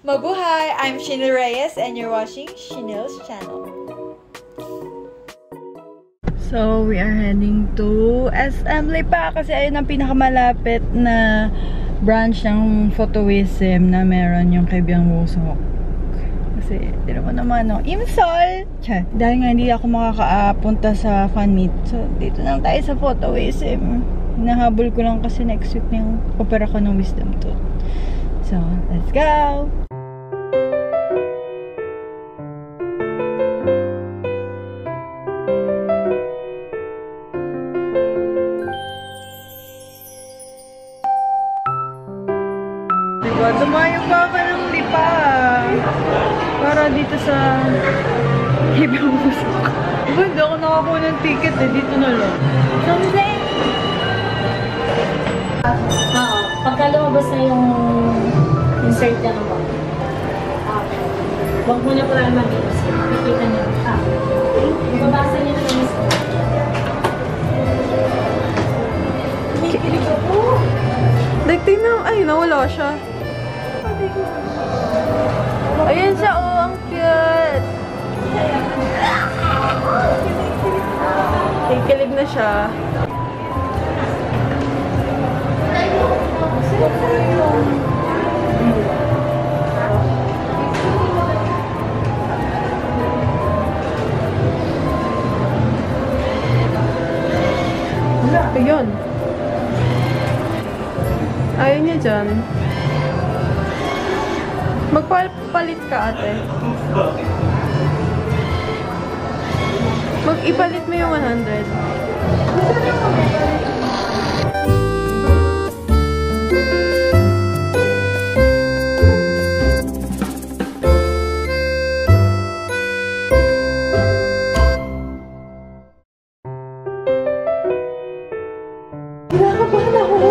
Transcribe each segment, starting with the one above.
Mabuhay! I'm Shinil Reyes and you're watching Shinil's channel. So, we are heading to SM Lipa kasi ayun ang pinakamalapit na branch ng Photowism na meron yung kay Byung Woo-seok. Kasi, tira mo naman, no? Imsol! Tcha, dahil nga hindi ako makakapunta sa fan meet. So, dito lang tayo sa Photowism. Nahabol ko lang kasi next week na yung opera ko ng wisdom tooth. So, let's go! Dumayo pa ako ng Lipa para dito sa Byung Woo-seok. Hindi ako nakakuha ng ticket eh. Dito na lang. Something! Oo. Pagka lumabas na yung insert na ng bag. Huwag mo na pala mag-iwas. Kikita niyo. Ibabasa niyo na yung score. Kikilig ako. Dagting na. Ay, nawala siya. Ayan siya, oh, ang cute. Kikilig na siya. Ayun. Ayaw niya dyan. Magpalit ka, ate. Ipalit mo yung 100. Kinakabahan ako!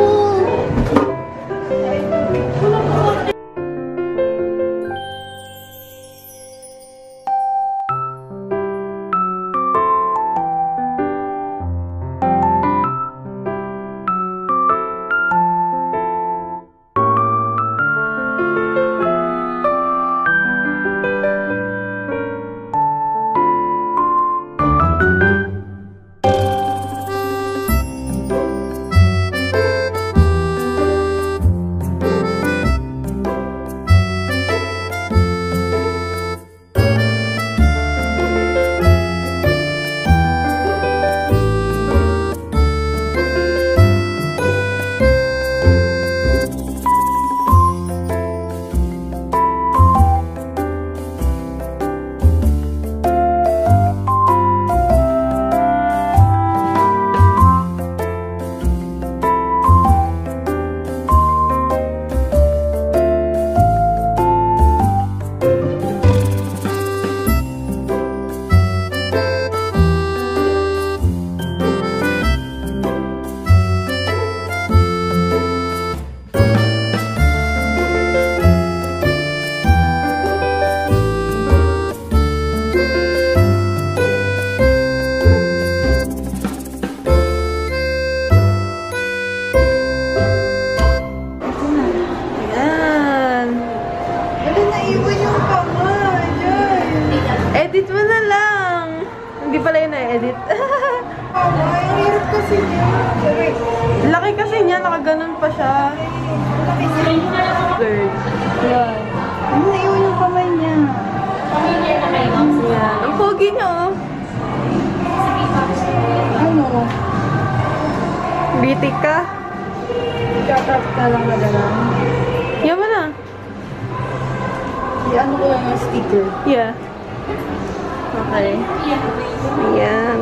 Edit mo na lang. Hindi pala yun na-edit. Ay, hirap kasi niya. Laki kasi niya, nakaganon pa siya. Third. Yan. Ano na yun yung kamay niya? Yan. Ang pogi niya, oh. Ano? Beauty ka? Itatap ka lang na gano'n. Yaman na. Ano ko lang yung sticker. Yeah. Okay. Ayan.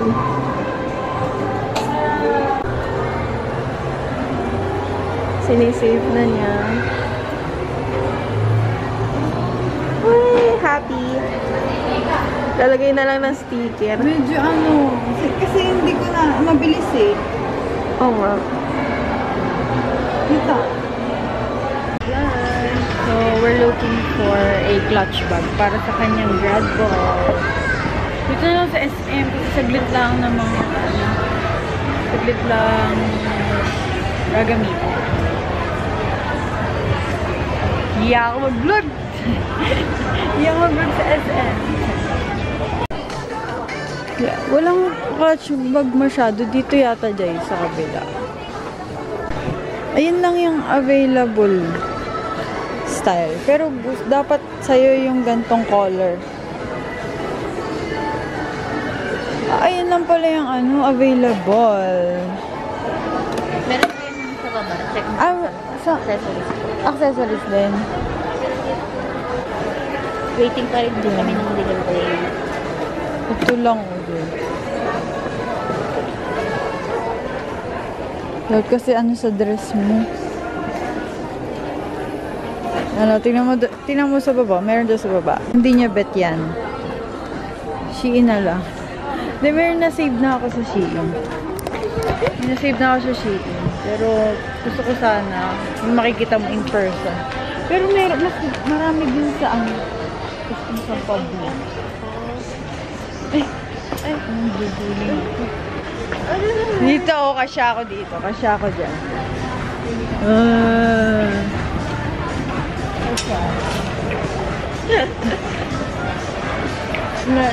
Sinisave na niya. Uy, happy. Lalagay na lang ng sticker. Medyo ano, kasi hindi ko na, mabilis eh. Oo nga. Kita. Ayan. So, we're looking for a clutch bag para sa kanyang grad ball. Dito na lang sa SM, saglit lang ng mga, saglit lang gagamitin. Hindi ako mag-vlog. Yung mag-vlog sa SM. Yeah, walang clutch bag masyado. Dito yata dyan sa kabila. Ayun lang yung available style. Pero dapat sa'yo yung gantong color. Ayun lang pala yung available. Meron din sa baba. Check mo Sa accessories. accessories din. Waiting pa rin din kami ng delivery. Ito lang ulit. Kasi sa dress mo. Tingnan mo sa baba. Meron dyan sa baba. Hindi niya bet yan. Shein na lang. Meron na-save na ako sa Shein. Na-save na ako sa Shein. Pero gusto ko sana yung makikita mo in person. Pero mas marami din sa sa public. Ay, ang bubuling ako. Dito ako, kasya ako dito. Kasya ako dyan.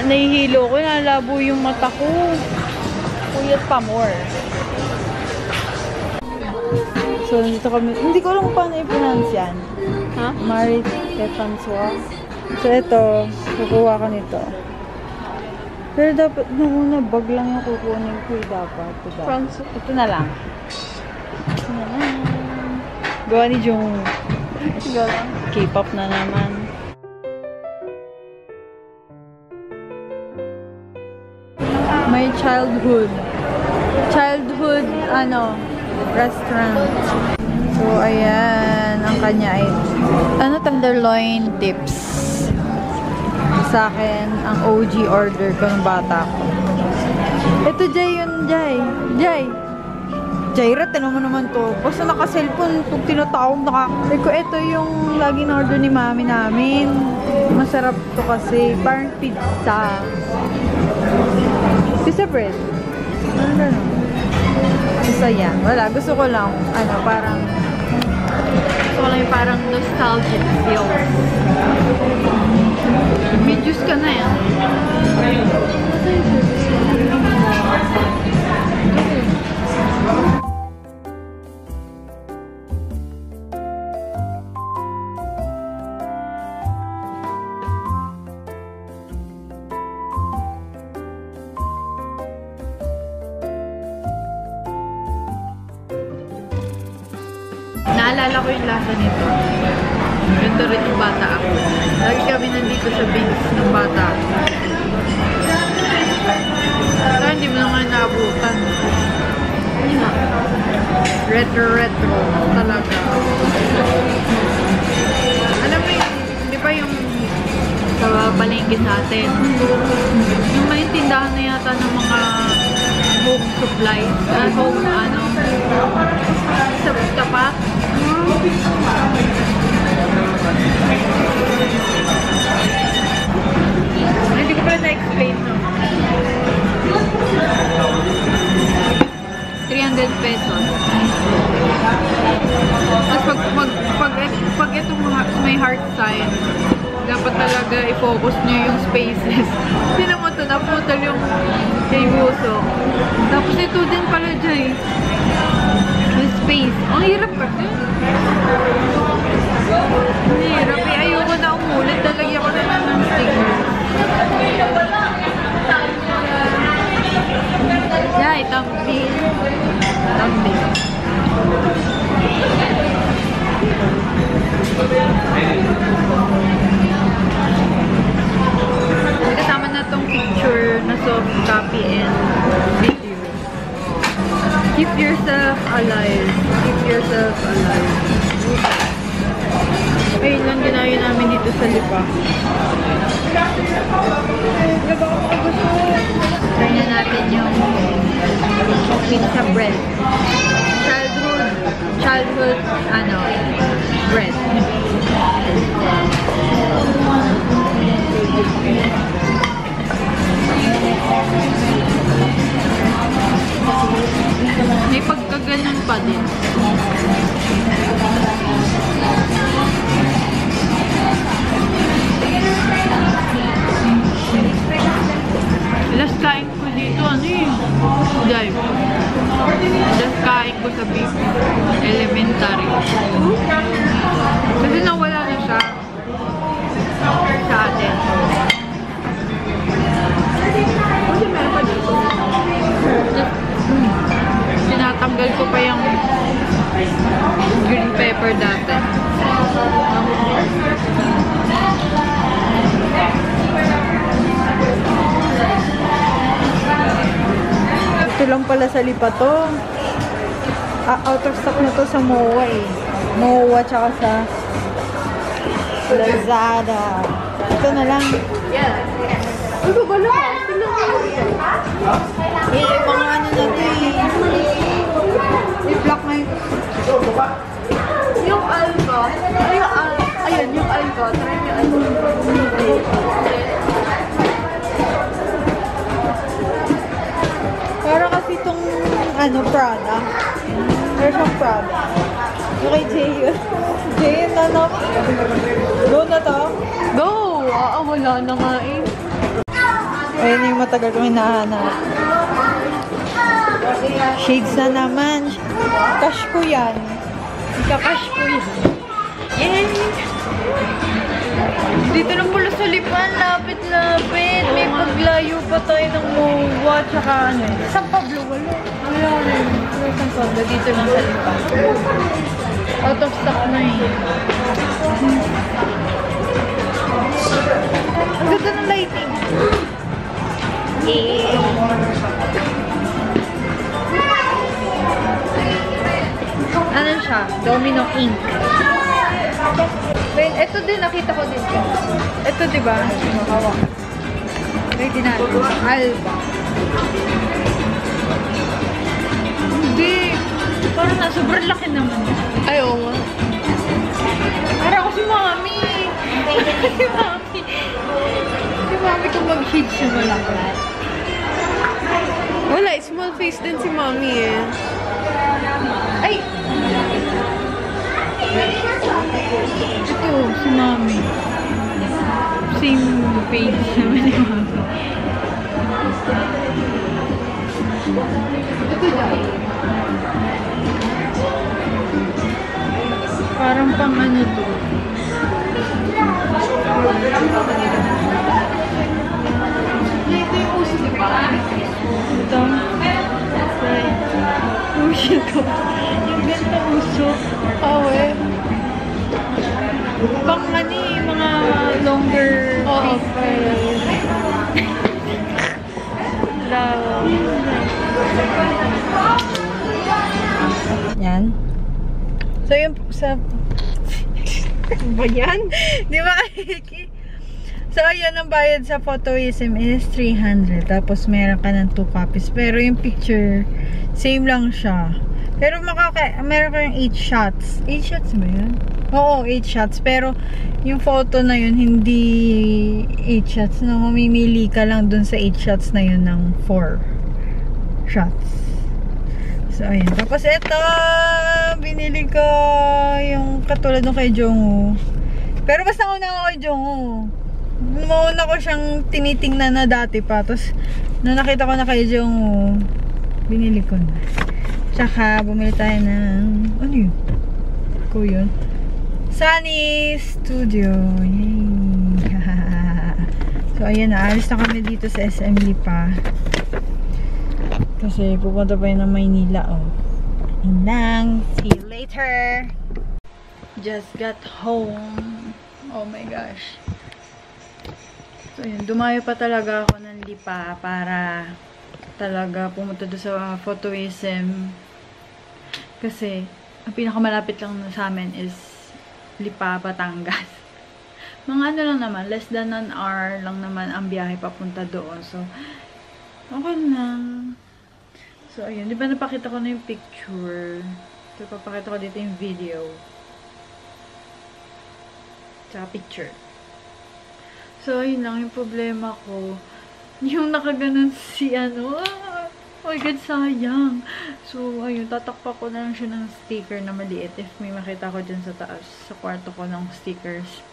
Nahihilo ko, nalabo yung mata ko. Puyat pa more. So, dito kami. Hindi ko alam kung paano i-pronounce yan. Ha? Marie François. So, ito. Kukuha ko nito. Pero dapat, nung una, bag lang yung kukunin ko. Dapat. Ito na lang. Ito na lang. Gawa ni Jung. K-pop na naman. My childhood restaurant. So, ayan, ang kanya ay tenderloin tips. Sa akin, ang OG order ko ng bata ko. Ito, Jay, yun, Jay. Jaira, tinan mo naman to. Basta naka-cellphone, pag tinatawag, ko, ito yung laging order ni mami namin. Masarap to kasi. Parang pizza. Pizza bread. Ano na no? Basta yan. Wala. Gusto ko lang, parang nostalgic feels. May juice ka na yan. Naalala ko yung lasa nito. Ganda rin yung bata ako. Lagi kami nandito sa Bings ng bata ako. Pero hindi mo naman naabutan. Retro talaga. Alam mo yung, di ba yung sa palengke sa atin? Yung may tindahan na yata ng mga home supplies. Sa tapat. Hindi ko pala na-explain, no? 300 pesos. Tapos pag itong may heart sign, dapat talaga i-focus nyo yung spaces. Tinan mo ito, naputol yung kay Buso. Tapos ito din pala dyan. Yung space. Ang hirap kasi. Ang hirap eh. Ayoko na umulit. Talagyan ko na lang ng sticker. Yay, thumbnail. Kasama na tong picture na soft copy and video. Keep yourself alive. Keep yourself alive. Ayun lang ginaya namin dito sa Lipa. Try na natin yung pizza bread. Childhood, bread. May pagkaganon pa din. lang pala sa Lipa to. Out of stock na to sa MOA eh. MOA tsaka sa Lazada. Ito na lang. Ano ba na? Mga ano na to eh. I-block na yun. Yung Alba. Ayun, yung Alba. Try mo yung Alba. Para kasi itong ano, Prada. There's some Prada. Yung kay Jayon. Jayon na no? Go na to? Go! Wala na nga eh. Ayun yung matagal kong hinahanap. Shades na naman. Cash ko yan. Ika-cash ko yan. Yay! Dito lang pala sa Lipan. Lapit-lapit. May paglayo pa tayo ng MOA. Tsaka ano eh. San Pablo wala. Wala rin. Wala San Pablo. Dito lang sa Lipan. Out of stock na eh. Ang ganda ng lighting. Ano siya? Domino ink. Wait, ito din nakita ko din. Ito diba? Hawak. Wait, natin. Alba. Hindi. Parang na, sobrang laki naman. Ay, oo nga. Parang ako si Mami. Si Mami. Si Mami kung mag-shade siya malaki. Wala, small face din si Mommy eh. Ay! Ito, si Mami. Same page naman ni Mami. Ito dahil. Parang pang ano to. Ito yung uso, di ba? Ito. Uso ko. Yung ganda uso. Oh, eh. Pang ano eh, mga longer face. Yan. So yung sa... Ba yan? Di ba? So, ayun, ang bayad sa Photoism is 300. Tapos, meron ka ng 2 copies. Pero yung picture, same lang siya. Pero, meron ka yung 8 shots. 8 shots ba yun? Oo, 8 shots. Pero, yung photo na yun, hindi 8 shots. No? Mamimili ka lang dun sa 8 shots na yun ng 4 shots. So, ayun. Tapos, ito, binili ko yung katulad ng kay Jongwoo. Pero, basta una ako kay Jongwoo. Mauna ko siyang tinitingnan na dati pa. Tapos, nung nakita ko na kay Jongwoo, binili ko na. Tsaka, bumili tayo ng... Ano yun? Ko yun? Sunny Studio. Yay! So, ayan na. Alis na kami dito sa SM Lipa. Kasi, pupunta pa yun ng Maynila, oh. Inang! See you later! Just got home. Oh my gosh. So, yun. Dumayo pa talaga ako ng Lipa para talaga pumunta doon sa Photoism. Kasi, ang pinakamalapit lang sa amin is Lipa, Batangas. Mga ano lang naman, less than an hour lang naman ang biyahe papunta doon. So, okay lang. So, ayun. Di ba napakita ko na yung picture? So, papakita ko dito yung video. Tsaka picture. So, ayun lang yung problema ko. Yung nakaganon si ano, oh my god, sayang. So, ayun, tatakpa ko na lang siya ng sticker na maliit. If may makita ko dyan sa taas, sa kwarto ko ng stickers.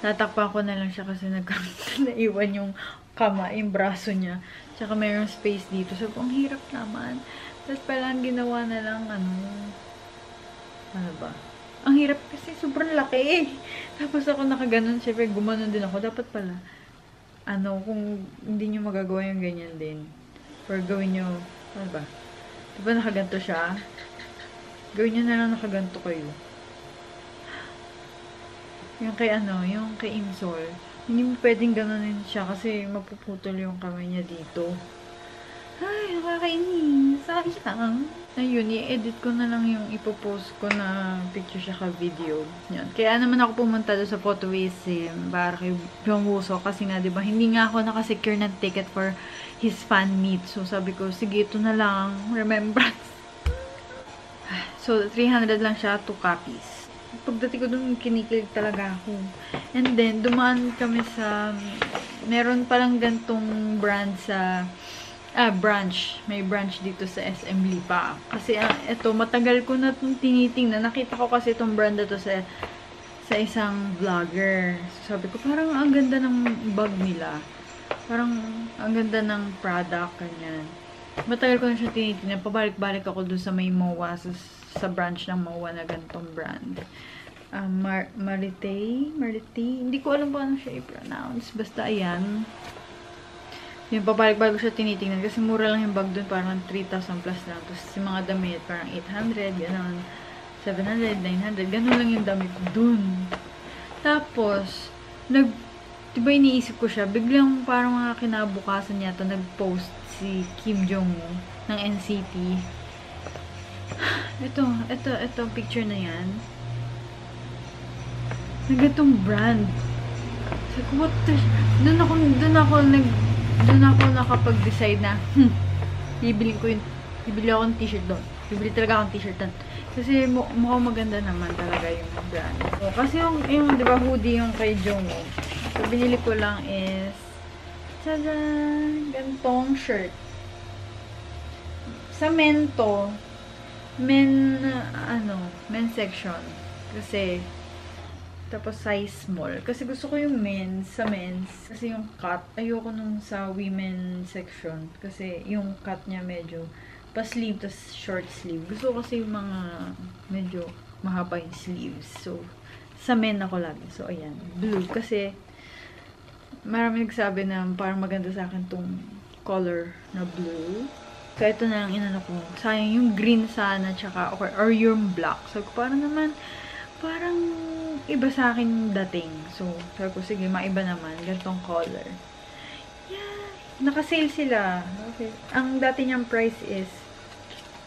Tatakpa ko na lang siya kasi naiwan yung yung braso niya. Tsaka mayroong space dito. So, ang hirap naman. Tapos palang ginawa na lang, ano ba? Ang hirap kasi sobrang laki. Tapos ako nakaganon, syempre gumanon din ako. Dapat pala, kung hindi nyo magagawa yung ganyan din. Or gawin nyo, ano ba? Diba nakaganto siya? Gawin nyo na lang nakaganto kayo. Yung kay Imsol. Hindi mo pwedeng ganonin siya kasi mapuputol yung kamay niya dito. Ay, nakakainis. Sayang. Ayun, i-edit ko na lang yung ipopost ko na picture siya ka-video. Yan. Kaya naman ako pumunta doon sa Photowism para kay Byung Woo-seok kasi nga, diba, hindi nga ako nakasecure ng ticket for his fan meet. So, sabi ko, sige, ito na lang. Remembrance. So, 300 lang siya, 2 copies. Pagdating ko doon, kinikilig talaga ako. And then, dumaan kami sa, meron palang gantong brand sa, branch. May branch dito sa SM Lipa. Kasi, ito, matagal ko na itong tinitingnan. Nakita ko kasi itong brand na to sa isang vlogger. So, sabi ko, parang ang ganda ng bag nila. Parang, ang ganda ng product, kanyan. Matagal ko na siya tinitingnan. Pabalik-balik ako doon sa may MOA, sa branch ng MOA na gantong brand. Marite? Hindi ko alam paano siya i-pronounce. Basta, ayan. Yung pabalik-balik ko siya tinitingnan kasi mura lang yung bag dun, parang 3,000 plus lang. Tapos yung mga damit, parang 800, gano'n, 700, 900, gano'n lang yung damit dun. Tapos, diba iniisip ko siya, biglang parang mga kinabukasan yata, nag-post si Kim Jong-un ng NCT. Ito, picture na yan. Nagatong brand. Sabi ko, what the doon ako nakapag-decide na, bibili ako ng t-shirt doon. Bibili talaga akong t-shirt doon. Kasi mukhang maganda naman talaga yung brand. So, kasi yung diba, hoodie yung kay Jongwoo. So, binili ko lang is, gantong shirt. Sa men to, men section. Kasi, tapos size small. Kasi gusto ko yung sa men's. Kasi yung cut, ayoko nung sa women section. Kasi yung cut niya medyo pa-sleeve, tapos short sleeve. Gusto ko kasi yung mga medyo mahaba yung sleeves. So, sa men ako lagi. So, ayan. Blue. Kasi, marami nagsabi na parang maganda sa akin tong color na blue. Kaya ito na lang inano ko. Sayang yung green sana, tsaka, or yung black. So, parang iba sa akin dating. So, sabi ko, sige, maiba naman. Gantong color. Yeah. Naka-sale sila. Okay. Ang dati niyang price is,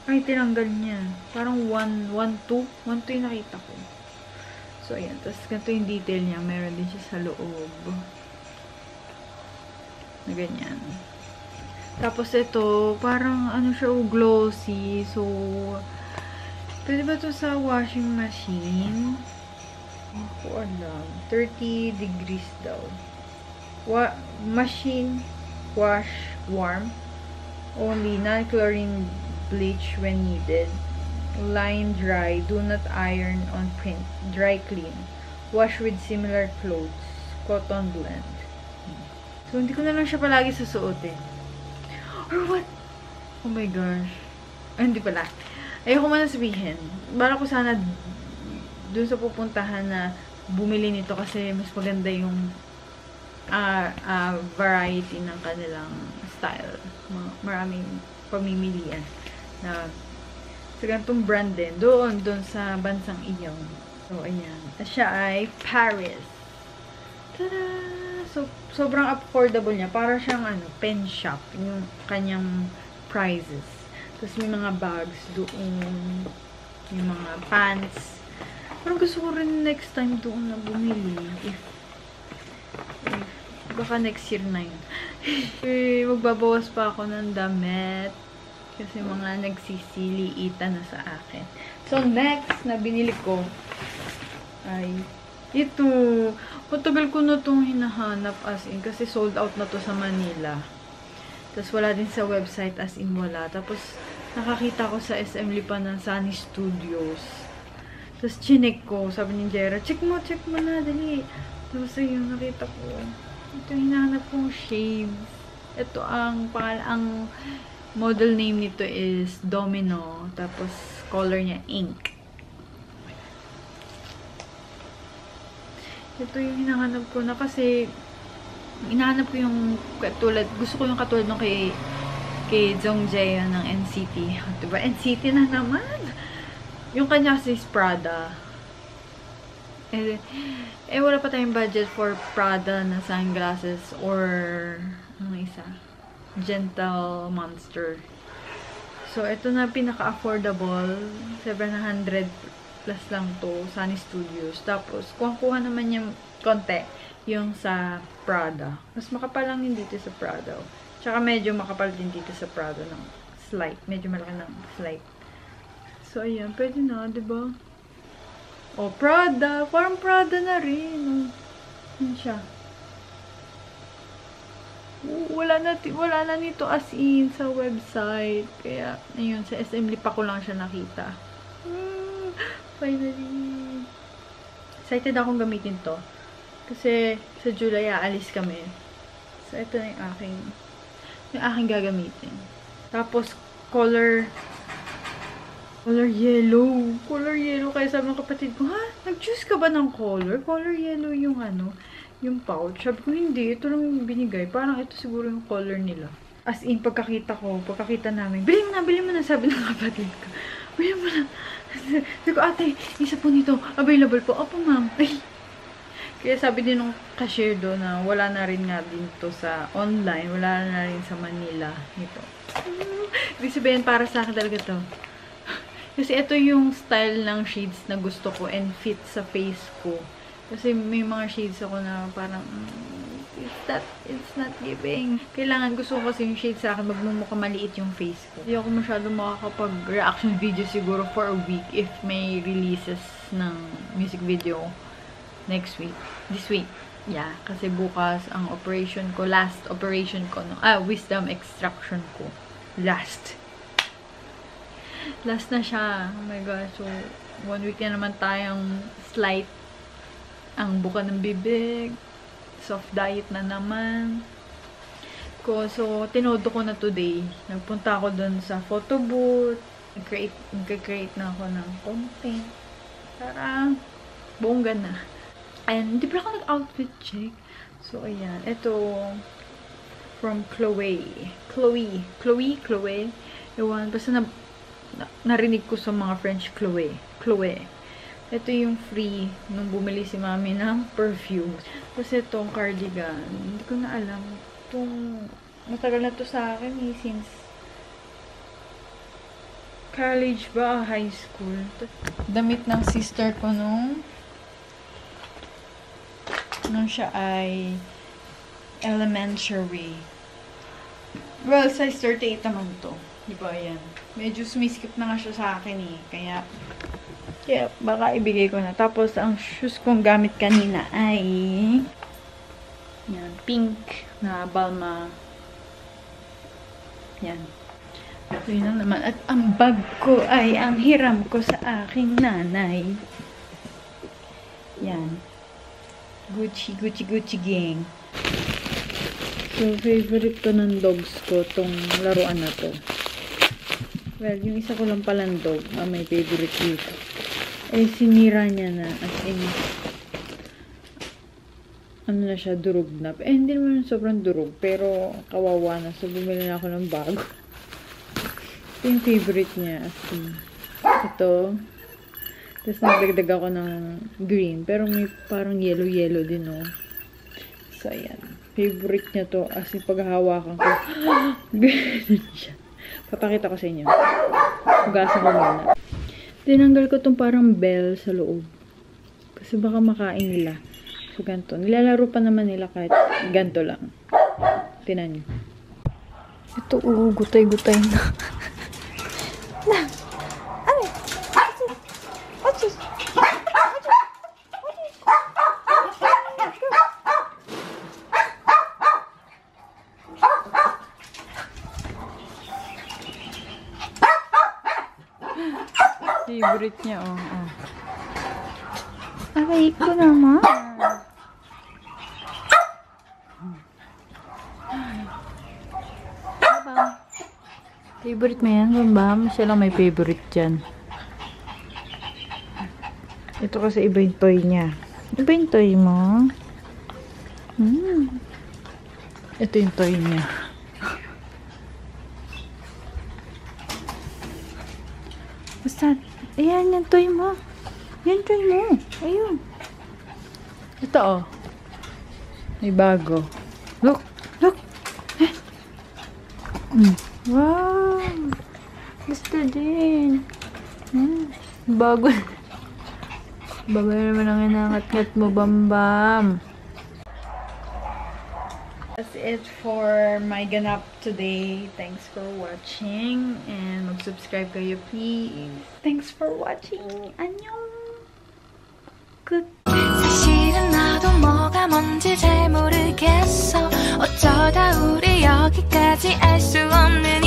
ay, tinanggal niya. Parang 1.2 yung nakita ko. So, ayan. Tapos, ganito yung detail niya. Meron din siya sa loob. Na ganyan. Tapos, ito, parang, siya, glossy. So, pwede ba ito sa washing machine? Hindi ko alam. 30 degrees daw. Machine wash warm. Only non-chlorine bleach when needed. Line dry. Do not iron on print. Dry clean. Wash with similar clothes. Cotton blend. So, hindi ko na lang siya palagi susuotin. Or what? Oh my gosh. Ay, hindi pala. Ayoko man sabihin. Bala ko sana dun sa pupuntahan na bumili nito kasi mas maganda yung variety ng kanilang style. Maraming pamimilian na sa ganitong brand din. Doon sa bansang iyon. So, ayan. At siya ay Paris. Tada! So, sobrang affordable niya. Para siyang pen shop. Yung kanyang prices. Tapos may mga bags doon. Yung mga pants. Parang gusto ko rin next time doon na bumili. If baka next year na yun. Magbabawas pa ako ng damit. Kasi mga nagsisiliitan na sa akin. So, next na binili ko ay ito. Matagal ko na itong hinahanap as in. Kasi sold out na to sa Manila. Tapos wala din sa website as in wala. Tapos nakakita ko sa SM Lipa ng Sunny Studios. Tapos chinek ko. Sabi ni Jera, check mo na, dali. Tapos ayun, nakita ko. Ito hinahanap kong shades. Ito ang model name nito is Domino. Tapos color niya ink. Ito yung hinahanap ko na kasi hinahanap ko yung katulad, gusto ko yung katulad nung kay Jongjae ng NCT. Diba? NCT na naman. Yung kanya kasi is Prada. Wala pa tayong budget for Prada na sunglasses or ano isa? Gentle Monster. So, ito na pinaka-affordable. 700 plus lang to. Sunny Studios. Tapos, kuha naman yung konti. Yung sa Prada. Mas makapal lang din dito sa Prada. Tsaka medyo makapal din dito sa Prada ng slight. Medyo malaki ng slight. So, ayan. Pwede na, diba? O, Prada. Parang Prada na rin. Yan siya. Wala na nito as in sa website. Kaya, ayun, sa SM Lipa ko lang siya nakita. Finally. Excited akong gamitin to. Kasi, sa July, aalis kami. So, ito na yung aking gagamitin. Tapos, color yellow. Color yellow. Kaya sabi ng kapatid ko, ha? Nag-choose ka ba ng color? Color yellow yung yung pouch. Sabi ko, hindi. Ito lang yung binigay. Parang ito siguro yung color nila. As in, pagkakita namin, bili mo na, sabi ng kapatid ko. Bili mo na. Sabi ko, ate, isa po nito. Available po. Opo, ma'am. Ay. Kaya sabi din ng cashier do na wala na rin nga dito sa online. Wala na rin sa Manila. Ito. Ibig sabihin, para sa akin talaga to. Kasi ito yung style ng shades na gusto ko and fit sa face ko. Kasi may mga shades ako na parang, it's not giving. Kailangan, gusto ko kasi yung shades sa akin, magmumukha maliit yung face ko. Hindi ako masyadong makakapag-reaction video siguro for a week if may releases ng music video next week. This week. Yeah, kasi bukas ang operation ko, last operation ko, wisdom extraction ko. Last na siya. Oh my gosh. So, 1 week na naman tayong slight ang buka ng bibig. Soft diet na naman. So, tinodo ko na today. Nagpunta ako dun sa photo booth. Nag-create na ako ng content. Para bongga na. And, hindi pa ako nag-outfit check. So, ayan. Ito, from Chloe. Ewan, basta narinig ko sa mga French Chloe. Ito yung free nung bumili si mami ng perfume. Kasi itong cardigan, hindi ko na alam. Matagal na to sa akin since college ba, high school. Damit ng sister ko nung siya ay elementary. Well, size 38 naman to. Diba, yan. Medyo sumiskip na nga siya sa akin Kaya, baka ibigay ko na. Tapos, ang shoes kong gamit kanina ay yan, pink na Balmain. Yan. Ito yun lang naman. At ang bag ko ay ang hiram ko sa aking nanay. Yan. Gucci gang. So, favorite to ng dogs ko, tong laruan na to. Well, yung isa ko lang palang dog, may favorite dito. Sinira niya na, as in, na siya, durog na. Hindi naman sobrang durog, pero kawawa na. So, bumili na ako ng bago. Ito yung favorite niya, as in. Ito. Tapos, nagdagdag ako ng green, pero may parang yellow din, So, ayan. Favorite niya to, as in, paghahawakan ko, ganun siya. Papakita ko sa inyo. Hugasan ko muna. Tinanggal ko tong parang bell sa loob. Kasi baka makain nila. So, ganito. Nilalaro pa naman nila kahit ganito lang. Tinan nyo. Ito, gutay-gutay na. Ano? Achis! Favorite niya, Aray ko naman. Favorite mo yan, Bambam? Siya lang may favorite dyan. Ito kasi iba yung toy niya. Iba yung toy mo? Ito yung toy niya. Basta, ayan yung toy mo. Yan toy mo. Ayun. Ito, May bago. Look. Wow! Gusto din. Bago. Bago naman ang inangat-ngat mo, Bambam. That's it for my ganap today. Thanks for watching. And mag-subscribe kayo, please. Thanks for watching. 안녕. Good. 사실은 나도 뭐가 뭔지 잘 모르겠어 어쩌다 우리 여기까지 알 수 없는